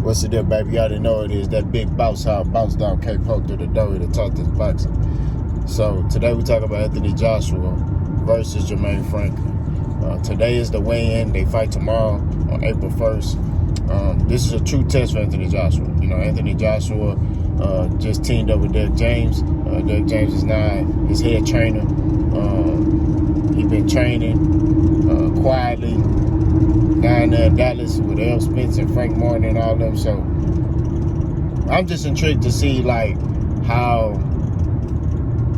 What's the deal, baby? You already know it is that big boss dog K poked through the door to talk this boxing. So today we talk about Anthony Joshua versus Jermaine Franklin. Today is the weigh-in. They fight tomorrow on April 1st. This is a true test for Anthony Joshua. You know, Anthony Joshua just teamed up with Derek James. Derek James is now his head trainer. He's been training quietly down there in Dallas with Errol Spence and Frank Martin and all them. So I'm just intrigued to see like how,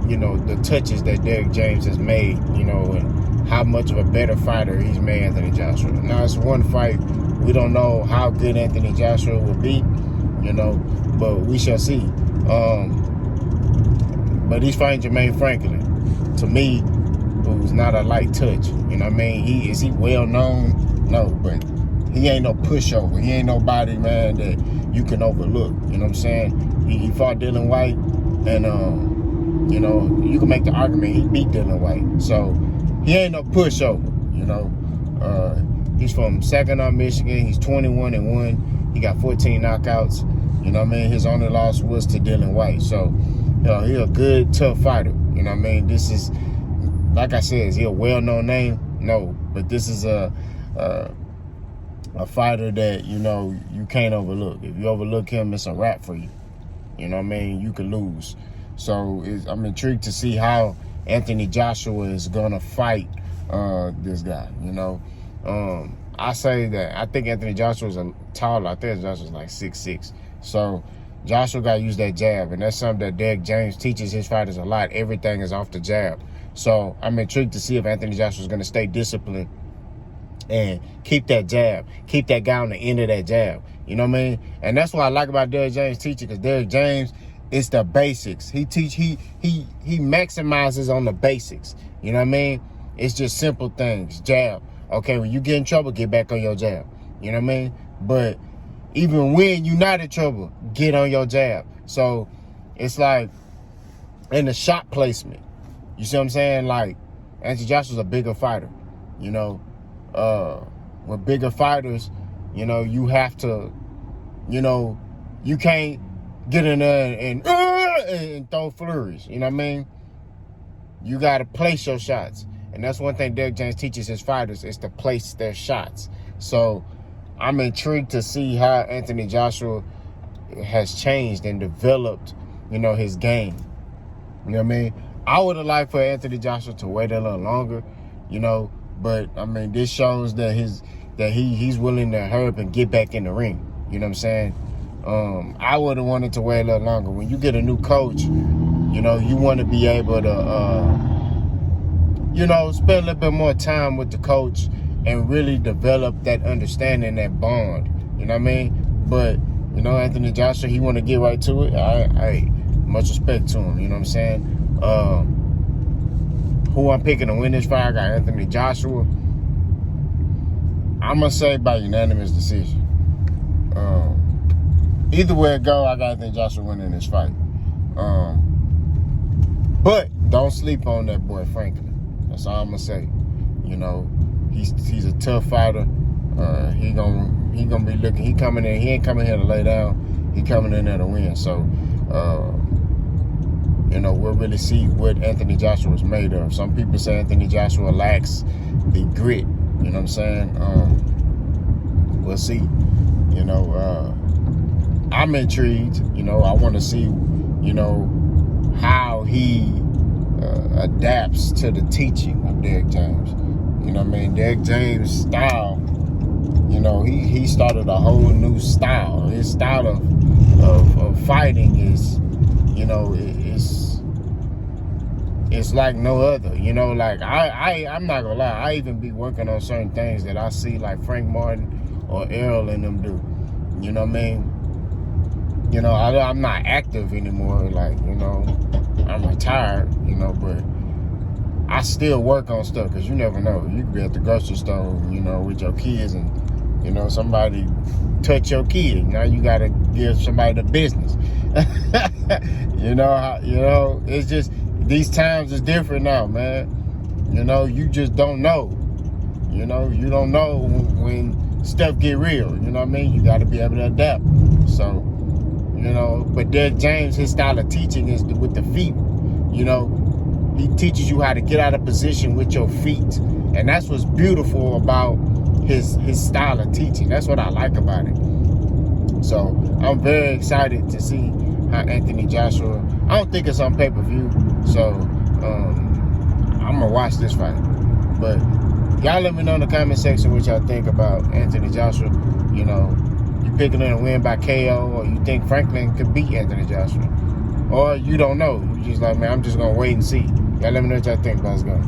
you know, the touches that Derek James has made, you know, and how much of a better fighter he's made Anthony Joshua. Now it's one fight. We don't know how good Anthony Joshua will be, you know, but we shall see. But he's fighting Jermaine Franklin. To me, who's not a light touch. You know what I mean? Is he well known? No, but he ain't no pushover. He ain't nobody, man, that you can overlook. You know what I'm saying? He fought Dylan White, and you know, you can make the argument he beat Dylan White. So he ain't no pushover. You know, he's from Saginaw, Michigan. He's 21-1. He got 14 knockouts. You know what I mean? His only loss was to Dylan White. So, you know, he's a good, tough fighter. You know what I mean? This is, like I said, is he a well-known name? No, but this is a fighter that, you know, you can't overlook. If you overlook him, it's a wrap for you. You know what I mean? You could lose. So I'm intrigued to see how Anthony Joshua is going to fight this guy, you know. I say that I think Anthony Joshua's taller. I think Joshua's like 6'6". So Joshua got to use that jab, and that's something that Derek James teaches his fighters a lot. Everything is off the jab. So I'm intrigued to see if Anthony Joshua is going to stay disciplined and keep that jab, keep that guy on the end of that jab. You know what I mean? And that's what I like about Derek James teaching, because Derek James, it's the basics. He maximizes on the basics. You know what I mean? It's just simple things. Jab. Okay, when you get in trouble, get back on your jab. You know what I mean? But even when you're not in trouble, get on your jab. So it's like in the shot placement. You see what I'm saying? Like, Anthony Joshua's a bigger fighter. You know, with bigger fighters, you know, you have to, you know, you can't get in there and throw flurries. You know what I mean? You got to place your shots. And that's one thing Derek James teaches his fighters, is to place their shots. So I'm intrigued to see how Anthony Joshua has changed and developed, you know, his game. You know what I mean? I would have liked for Anthony Joshua to wait a little longer, you know, but I mean, this shows that he's willing to hurry up and get back in the ring. You know what I'm saying? I would have wanted to wait a little longer. When you get a new coach, you know, you want to be able to, you know, spend a little bit more time with the coach and really develop that understanding, that bond. You know what I mean? But, you know, Anthony Joshua, he want to get right to it. I much respect to him. You know what I'm saying? Who I'm picking to win this fight, I got Anthony Joshua. I'm going to say by unanimous decision. Either way it go, I got Anthony Joshua winning this fight. But don't sleep on that boy Franklin. That's all I'm going to say. You know, he's a tough fighter. He gonna be looking. He coming in. He ain't coming here to lay down. He coming in there to win. So, you know, we'll really see what Anthony Joshua is made of. Some people say Anthony Joshua lacks the grit. You know what I'm saying? We'll see. You know, I'm intrigued. You know, I want to see, you know, how he adapts to the teaching of Derek James. You know what I mean? Derek James' style, you know, he started a whole new style. His style of fighting is, you know, it's like no other. You know, like I'm not gonna lie, I even be working on certain things that I see like Frank Martin or Errol and them do. You know what I mean? You know, I'm not active anymore. Like, you know, I'm retired, you know, but I still work on stuff, because you never know. You could be at the grocery store, you know, with your kids, and, you know, somebody touch your kid. Now you got to give somebody the business. You know, it's just, these times is different now, man. You know, you just don't know. You know, you don't know when stuff get real. You know what I mean? You got to be able to adapt. So, you know, but Derek James, his style of teaching is with the feet. You know, he teaches you how to get out of position with your feet. And that's what's beautiful about his style of teaching. That's what I like about it. So I'm very excited to see how Anthony Joshua, I don't think it's on pay-per-view, so I'm going to watch this fight. But y'all let me know in the comment section what y'all think about Anthony Joshua. You know, you picking him to win by KO, or you think Franklin could beat Anthony Joshua. Or you don't know. You just like, man, I'm just going to wait and see. Y'all let me know what y'all think. Let's go.